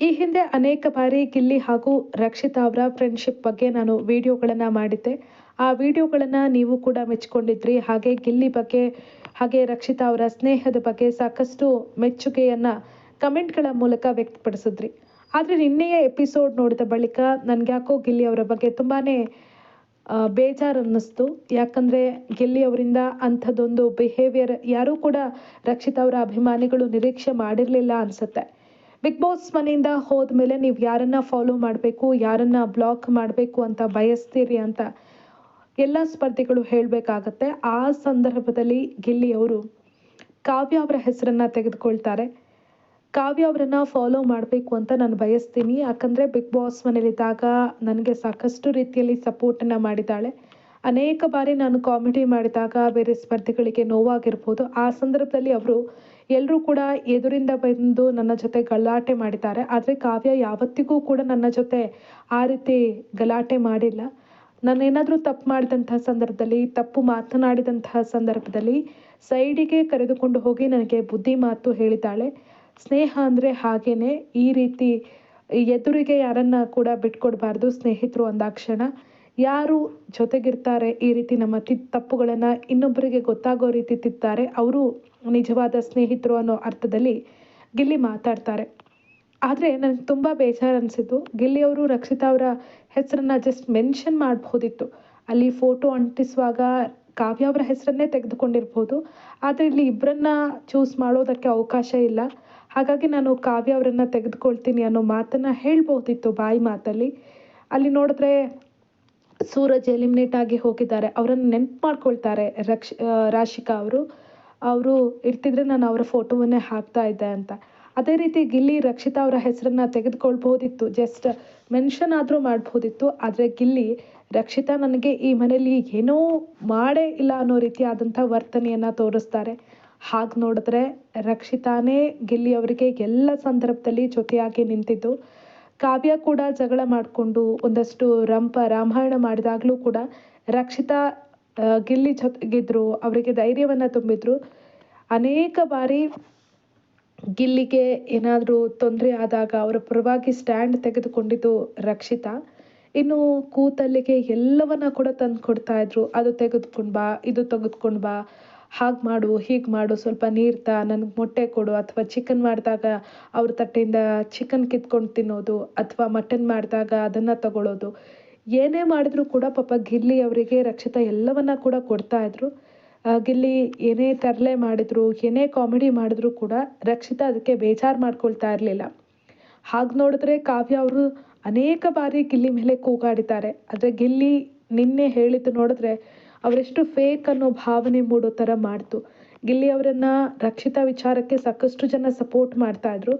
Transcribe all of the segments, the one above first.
ಈ ಹಿಂದೆ ಅನೇಕ ಬಾರಿ ಗಿಲ್ಲಿ ಹಾಗೂ ರಕ್ಷಿತಾ ಅವರ ಫ್ರೆಂಡ್ಶಿಪ್ ಬಗ್ಗೆ ನಾನು ವಿಡಿಯೋಗಳನ್ನು ಮಾಡಿದ್ದೆ. ಆ ವಿಡಿಯೋಗಳನ್ನು ನೀವು ಕೂಡ ಮೆಚ್ಚಿಕೊಂಡಿದ್ರಿ. ಹಾಗೆ ಗಿಲ್ಲಿ ಬಗ್ಗೆ ಹಾಗೆ ರಕ್ಷಿತಾ ಅವರ ಸ್ನೇಹದ ಬಗ್ಗೆ ಸಾಕಷ್ಟು ಮೆಚ್ಚುಗೆಯನ್ನು ಕಮೆಂಟ್ಗಳ ಮೂಲಕ ವ್ಯಕ್ತಪಡಿಸಿದ್ರಿ. ಆದರೆ ನಿನ್ನೆಯ ಎಪಿಸೋಡ್ ನೋಡಿದ ಬಳಿಕ ನನಗ್ಯಾಕೋ ಗಿಲ್ಲಿ ಅವರ ಬಗ್ಗೆ ತುಂಬಾ ಬೇಜಾರು ಅನ್ನಿಸ್ತು. ಯಾಕಂದರೆ ಗಿಲ್ಲಿ ಅವರಿಂದ ಅಂಥದ್ದೊಂದು ಬಿಹೇವಿಯರ್ ಯಾರೂ ಕೂಡ ರಕ್ಷಿತಾ ಅವರ ಅಭಿಮಾನಿಗಳು ನಿರೀಕ್ಷೆ ಮಾಡಿರಲಿಲ್ಲ ಅನಿಸುತ್ತೆ. ಬಿಗ್ ಬಾಸ್ ಮನೆಯಿಂದ ಹೋದ್ಮೇಲೆ ನೀವು ಯಾರನ್ನ ಫಾಲೋ ಮಾಡಬೇಕು, ಯಾರನ್ನ ಬ್ಲಾಕ್ ಮಾಡಬೇಕು ಅಂತ ಬಯಸ್ತೀರಿ ಅಂತ ಎಲ್ಲ ಸ್ಪರ್ಧಿಗಳು ಹೇಳಬೇಕಾಗತ್ತೆ. ಆ ಸಂದರ್ಭದಲ್ಲಿ ಗಿಲ್ಲಿ ಅವರು ಕಾವ್ಯ ಅವರ ಹೆಸರನ್ನ ತೆಗೆದುಕೊಳ್ತಾರೆ. ಕಾವ್ಯ ಅವರನ್ನ ಫಾಲೋ ಮಾಡಬೇಕು ಅಂತ ನಾನು ಬಯಸ್ತೀನಿ. ಯಾಕಂದರೆ ಬಿಗ್ ಬಾಸ್ ಮನೇಲಿದ್ದಾಗ ನನಗೆ ಸಾಕಷ್ಟು ರೀತಿಯಲ್ಲಿ ಸಪೋರ್ಟನ್ನು ಮಾಡಿದ್ದಾಳೆ. ಅನೇಕ ಬಾರಿ ನಾನು ಕಾಮಿಡಿ ಮಾಡಿದಾಗ ಬೇರೆ ಸ್ಪರ್ಧಿಗಳಿಗೆ ನೋವಾಗಿರ್ಬೋದು. ಆ ಸಂದರ್ಭದಲ್ಲಿ ಅವರು ಎಲ್ಲರೂ ಕೂಡ ಎದುರಿಂದ ಬಂದು ನನ್ನ ಜೊತೆ ಗಲಾಟೆ ಮಾಡಿದ್ದಾರೆ. ಆದರೆ ಕಾವ್ಯ ಯಾವತ್ತಿಗೂ ಕೂಡ ನನ್ನ ಜೊತೆ ಆ ರೀತಿ ಗಲಾಟೆ ಮಾಡಿಲ್ಲ. ನಾನೇನಾದರೂ ತಪ್ಪು ಮಾಡಿದಂತಹ ಸಂದರ್ಭದಲ್ಲಿ, ತಪ್ಪು ಮಾತನಾಡಿದಂತಹ ಸಂದರ್ಭದಲ್ಲಿ ಸೈಡಿಗೆ ಕರೆದುಕೊಂಡು ಹೋಗಿ ನನಗೆ ಬುದ್ಧಿ ಮಾತು ಹೇಳಿದ್ದಾಳೆ. ಸ್ನೇಹ ಅಂದರೆ ಹಾಗೇನೆ, ಈ ರೀತಿ ಎದುರಿಗೆ ಯಾರನ್ನ ಕೂಡ ಬಿಟ್ಕೊಡ್ಬಾರ್ದು. ಸ್ನೇಹಿತರು ಅಂದಾಕ್ಷಣ ಯಾರು ಜೊತೆಗಿರ್ತಾರೆ, ಈ ರೀತಿ ನಮ್ಮ ತಪ್ಪುಗಳನ್ನು ಇನ್ನೊಬ್ಬರಿಗೆ ಗೊತ್ತಾಗೋ ರೀತಿ ತಿದ್ತಾರೆ, ಅವರು ನಿಜವಾದ ಸ್ನೇಹಿತರು ಅನ್ನೋ ಅರ್ಥದಲ್ಲಿ ಗಿಲ್ಲಿ ಮಾತಾಡ್ತಾರೆ. ಆದರೆ ನನಗೆ ತುಂಬ ಬೇಜಾರು ಅನಿಸಿದ್ದು, ಗಿಲ್ಲಿ ಅವರು ರಕ್ಷಿತಾ ಅವರ ಹೆಸರನ್ನ ಜಸ್ಟ್ ಮೆನ್ಷನ್ ಮಾಡ್ಬೋದಿತ್ತು. ಅಲ್ಲಿ ಫೋಟೋ ಅಂಟಿಸುವಾಗ ಕಾವ್ಯ ಅವರ ಹೆಸರನ್ನೇ ತೆಗೆದುಕೊಂಡಿರ್ಬೋದು. ಆದರೆ ಇಲ್ಲಿ ಇಬ್ಬರನ್ನ ಚೂಸ್ ಮಾಡೋದಕ್ಕೆ ಅವಕಾಶ ಇಲ್ಲ. ಹಾಗಾಗಿ ನಾನು ಕಾವ್ಯ ಅವರನ್ನು ತೆಗೆದುಕೊಳ್ತೀನಿ ಅನ್ನೋ ಮಾತನ್ನು ಹೇಳ್ಬೋದಿತ್ತು ಬಾಯಿ ಮಾತಲ್ಲಿ. ಅಲ್ಲಿ ನೋಡಿದ್ರೆ ಸೂರಜ್ ಎಲಿಮಿನೇಟ್ ಆಗಿ ಹೋಗಿದ್ದಾರೆ. ಅವರನ್ನು ನೆನಪು ಮಾಡ್ಕೊಳ್ತಾರೆ ರಾಶಿಕಾ ಅವರು ಇರ್ತಿದ್ರೆ ನಾನು ಅವರ ಫೋಟೋವನ್ನೇ ಹಾಕ್ತಾ ಇದ್ದೆ ಅಂತ. ಅದೇ ರೀತಿ ಗಿಲ್ಲಿ ರಕ್ಷಿತಾ ಅವರ ಹೆಸರನ್ನ ತೆಗೆದುಕೊಳ್ಬೋದಿತ್ತು, ಜಸ್ಟ್ ಮೆನ್ಷನ್ ಆದರೂ ಮಾಡ್ಬೋದಿತ್ತು. ಆದರೆ ಗಿಲ್ಲಿ ರಕ್ಷಿತಾ ನನಗೆ ಈ ಮನೆಯಲ್ಲಿ ಏನೋ ಮಾಡೇ ಇಲ್ಲ ಅನ್ನೋ ರೀತಿಯಾದಂಥ ವರ್ತನೆಯನ್ನು ತೋರಿಸ್ತಾರೆ. ಹಾಗೆ ನೋಡಿದ್ರೆ ರಕ್ಷಿತಾನೇ ಗಿಲ್ಲಿ ಅವರಿಗೆ ಎಲ್ಲ ಸಂದರ್ಭದಲ್ಲಿ ಜೊತೆಯಾಗಿ ನಿಂತಿದ್ದು. ಕಾವ್ಯ ಕೂಡ ಜಗಳ ಮಾಡಿಕೊಂಡು ಒಂದಷ್ಟು ರಾಮಾಯಣ ಮಾಡಿದಾಗಲೂ ಕೂಡ ರಕ್ಷಿತಾ ಗಿಲ್ಲಿ ಜೊತೆಗಿದ್ರು, ಅವರಿಗೆ ಧೈರ್ಯವನ್ನು ತುಂಬಿದ್ರು. ಅನೇಕ ಬಾರಿ ಗಿಲ್ಲಿಗೆ ಏನಾದರೂ ತೊಂದರೆ ಆದಾಗ ಅವರ ಪರವಾಗಿ ಸ್ಟ್ಯಾಂಡ್ ತೆಗೆದುಕೊಂಡಿದ್ದು ರಕ್ಷಿತಾ. ಇನ್ನು ಕೂತಲ್ಲಿಗೆ ಎಲ್ಲವನ್ನ ಕೂಡ ತಂದು ಕೊಡ್ತಾ ಇದ್ರು. ಅದು ತೆಗೆದುಕೊಂಡು ಬಾ, ಇದು ತೆಗೆದುಕೊಂಡು ಬಾ, ಹಾಗೆ ಮಾಡು, ಹೀಗೆ ಮಾಡು, ಸ್ವಲ್ಪ ನೀರು ತಾ, ನನಗೆ ಮೊಟ್ಟೆ ಕೊಡು, ಅಥವಾ ಚಿಕನ್ ಮಾಡಿದಾಗ ಅವ್ರ ತಟ್ಟೆಯಿಂದ ಚಿಕನ್ ಕಿತ್ಕೊಂಡು ತಿನ್ನೋದು, ಅಥವಾ ಮಟನ್ ಮಾಡಿದಾಗ ಅದನ್ನು ತಗೊಳ್ಳೋದು. ಏನೇ ಮಾಡಿದ್ರು ಕೂಡ ಪಾಪ ಗಿಲ್ಲಿ ಅವರಿಗೆ ರಕ್ಷಿತಾ ಎಲ್ಲವನ್ನ ಕೂಡ ಕೊಡ್ತಾ ಇದ್ರು. ಗಿಲ್ಲಿ ಏನೇ ತರಲೆ ಮಾಡಿದ್ರು, ಏನೇ ಕಾಮಿಡಿ ಮಾಡಿದ್ರು ಕೂಡ ರಕ್ಷಿತಾ ಅದಕ್ಕೆ ಬೇಜಾರು ಮಾಡ್ಕೊಳ್ತಾ ಇರಲಿಲ್ಲ. ಹಾಗೆ ನೋಡಿದ್ರೆ ಕಾವ್ಯ ಅವರು ಅನೇಕ ಬಾರಿ ಗಿಲ್ಲಿ ಮೇಲೆ ಕೂಗಾಡಿದ್ದಾರೆ. ಆದರೆ ಗಿಲ್ಲಿ ನಿನ್ನೆ ಹೇಳಿದ್ದು ನೋಡಿದ್ರೆ ಅವರೆಷ್ಟು ಫೇಕ್ ಅನ್ನೋ ಭಾವನೆ ಮೂಡೋ ಥರ ಮಾಡ್ತು. ಗಿಲ್ಲಿ ಅವರನ್ನು ರಕ್ಷಿತಾ ವಿಚಾರಕ್ಕೆ ಸಾಕಷ್ಟು ಜನ ಸಪೋರ್ಟ್ ಮಾಡ್ತಾ ಇದ್ರು.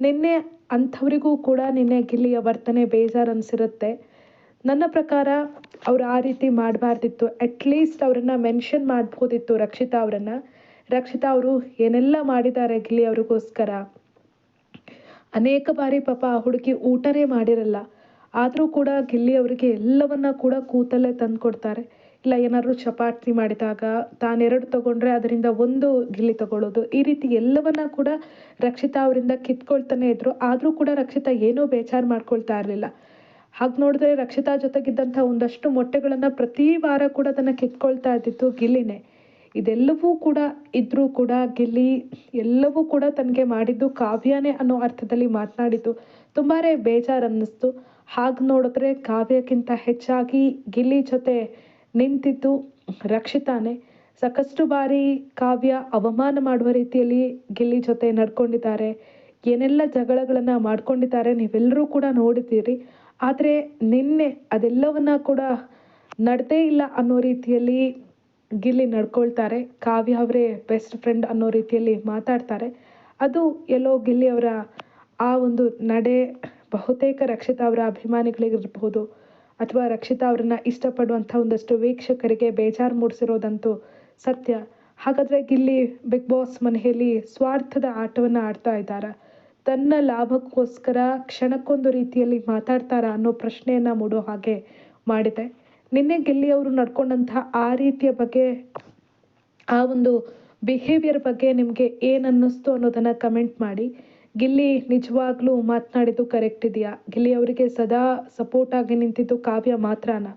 ನಿನ್ನೆ ಅಂಥವರಿಗೂ ಕೂಡ ನಿನ್ನೆ ಗಿಲ್ಲಿಯ ವರ್ತನೆ ಬೇಜಾರು ಅನಿಸಿರುತ್ತೆ. ನನ್ನ ಪ್ರಕಾರ ಅವ್ರು ಆ ರೀತಿ ಮಾಡಬಾರ್ದಿತ್ತು. ಅಟ್ಲೀಸ್ಟ್ ಅವರನ್ನು ಮೆನ್ಷನ್ ಮಾಡ್ಬೋದಿತ್ತು ರಕ್ಷಿತಾ ಅವರು ಏನೆಲ್ಲ ಮಾಡಿದ್ದಾರೆ ಗಿಲ್ಲಿ ಅವ್ರಿಗೋಸ್ಕರ. ಅನೇಕ ಬಾರಿ ಪಾಪ ಆ ಹುಡುಗಿ ಊಟನೇ ಮಾಡಿರಲ್ಲ. ಆದರೂ ಕೂಡ ಗಿಲ್ಲಿ ಅವರಿಗೆ ಎಲ್ಲವನ್ನ ಕೂಡ ಕೂತಲ್ಲೇ ತಂದು ಕೊಡ್ತಾರೆ. ಇಲ್ಲ ಏನಾದರೂ ಚಪಾತಿ ಮಾಡಿದಾಗ ತಾನೆರಡು ತಗೊಂಡ್ರೆ ಅದರಿಂದ ಒಂದು ಗಿಲ್ಲಿ ತಗೊಳ್ಳೋದು, ಈ ರೀತಿ ಎಲ್ಲವನ್ನ ಕೂಡ ರಕ್ಷಿತಾ ಅವರಿಂದ ಕಿತ್ಕೊಳ್ತಾನೆ ಇದ್ರು. ಆದರೂ ಕೂಡ ರಕ್ಷಿತಾ ಏನೂ ಬೇಜಾರು ಮಾಡ್ಕೊಳ್ತಾ ಇರಲಿಲ್ಲ. ಹಾಗೆ ನೋಡಿದ್ರೆ ರಕ್ಷಿತಾ ಜೊತೆಗಿದ್ದಂಥ ಒಂದಷ್ಟು ಮೊಟ್ಟೆಗಳನ್ನು ಪ್ರತಿ ವಾರ ಕೂಡ ಅದನ್ನು ಕಿತ್ಕೊಳ್ತಾ ಇದ್ದಿತ್ತು ಗಿಲ್ಲಿನೇ. ಇದೆಲ್ಲವೂ ಕೂಡ ಇದ್ರೂ ಕೂಡ ಗಿಲ್ಲಿ ಎಲ್ಲವೂ ಕೂಡ ತನಗೆ ಮಾಡಿದ್ದು ಕಾವ್ಯನೇ ಅನ್ನೋ ಅರ್ಥದಲ್ಲಿ ಮಾತನಾಡಿದ್ದು ತುಂಬಾ ಬೇಜಾರು ಅನ್ನಿಸ್ತು. ಹಾಗೆ ನೋಡಿದ್ರೆ ಕಾವ್ಯಕ್ಕಿಂತ ಹೆಚ್ಚಾಗಿ ಗಿಲ್ಲಿ ಜೊತೆ ನಿಂತಿದ್ದು ರಕ್ಷಿತಾನೇ. ಸಾಕಷ್ಟು ಬಾರಿ ಕಾವ್ಯ ಅವಮಾನ ಮಾಡುವ ರೀತಿಯಲ್ಲಿ ಗಿಲ್ಲಿ ಜೊತೆ ನಡ್ಕೊಂಡಿದ್ದಾರೆ. ಏನೆಲ್ಲ ಜಗಳಗಳನ್ನು ಮಾಡ್ಕೊಂಡಿದ್ದಾರೆ ನೀವೆಲ್ಲರೂ ಕೂಡ ನೋಡಿದ್ದೀರಿ. ಆದರೆ ನಿನ್ನೆ ಅದೆಲ್ಲವನ್ನ ಕೂಡ ನಡೆದೇ ಇಲ್ಲ ಅನ್ನೋ ರೀತಿಯಲ್ಲಿ ಗಿಲ್ಲಿ ನಡ್ಕೊಳ್ತಾರೆ. ಕಾವ್ಯ ಅವರೇ ಬೆಸ್ಟ್ ಫ್ರೆಂಡ್ ಅನ್ನೋ ರೀತಿಯಲ್ಲಿ ಮಾತಾಡ್ತಾರೆ. ಅದು ಎಲ್ಲೋ ಗಿಲ್ಲಿ ಅವರ ಆ ಒಂದು ನಡೆ ಬಹುತೇಕ ರಕ್ಷಿತಾ ಅವರ ಅಭಿಮಾನಿಗಳಿಗಿರ್ಬೋದು, ಅಥವಾ ರಕ್ಷಿತಾ ಅವರನ್ನ ಇಷ್ಟಪಡುವಂಥ ಒಂದಷ್ಟು ವೀಕ್ಷಕರಿಗೆ ಬೇಜಾರು ಮೂಡಿಸಿರೋದಂತೂ ಸತ್ಯ. ಹಾಗಾದರೆ ಗಿಲ್ಲಿ ಬಿಗ್ ಬಾಸ್ ಮನೆಯಲ್ಲಿ ಸ್ವಾರ್ಥದ ಆಟವನ್ನು ಆಡ್ತಾ ಇದ್ದಾರಾ? ತನ್ನ ಲಾಭಕ್ಕೋಸ್ಕರ ಕ್ಷಣಕ್ಕೊಂದು ರೀತಿಯಲ್ಲಿ ಮಾತಾಡ್ತಾರಾ ಅನ್ನೋ ಪ್ರಶ್ನೆಯನ್ನು ಮೂಡೋ ಹಾಗೆ ಮಾಡಿದೆ. ನಿನ್ನೆ ಗಿಲ್ಲಿ ಅವರು ನಡ್ಕೊಂಡಂತಹ ಆ ರೀತಿಯ ಬಗ್ಗೆ, ಆ ಒಂದು ಬಿಹೇವಿಯರ್ ಬಗ್ಗೆ ನಿಮಗೆ ಏನು ಅನ್ನಿಸ್ತು ಅನ್ನೋದನ್ನು ಕಮೆಂಟ್ ಮಾಡಿ. ಗಿಲ್ಲಿ ನಿಜವಾಗ್ಲೂ ಮಾತನಾಡಿದ್ದು ಕರೆಕ್ಟ್ ಇದೆಯಾ? ಗಿಲ್ಲಿ ಅವರಿಗೆ ಸದಾ ಸಪೋರ್ಟ್ ಆಗಿ ನಿಂತಿದ್ದು ಕಾವ್ಯ ಮಾತ್ರನಾ?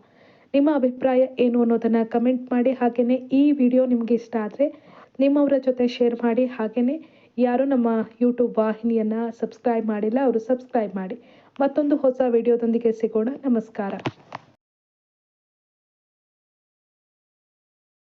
ನಿಮ್ಮ ಅಭಿಪ್ರಾಯ ಏನು ಅನ್ನೋದನ್ನು ಕಮೆಂಟ್ ಮಾಡಿ. ಹಾಗೆಯೇ ಈ ವಿಡಿಯೋ ನಿಮಗೆ ಇಷ್ಟ ಆದರೆ ನಿಮ್ಮವರ ಜೊತೆ ಶೇರ್ ಮಾಡಿ. ಹಾಗೆಯೇ ಯಾರು ನಮ್ಮ ಯೂಟ್ಯೂಬ್ ವಾಹಿನಿಯನ್ನು ಸಬ್ಸ್ಕ್ರೈಬ್ ಮಾಡಿಲ್ಲ ಅವರು ಸಬ್ಸ್ಕ್ರೈಬ್ ಮಾಡಿ. ಮತ್ತೊಂದು ಹೊಸ ವಿಡಿಯೋದೊಂದಿಗೆ ಸಿಗೋಣ. ನಮಸ್ಕಾರ.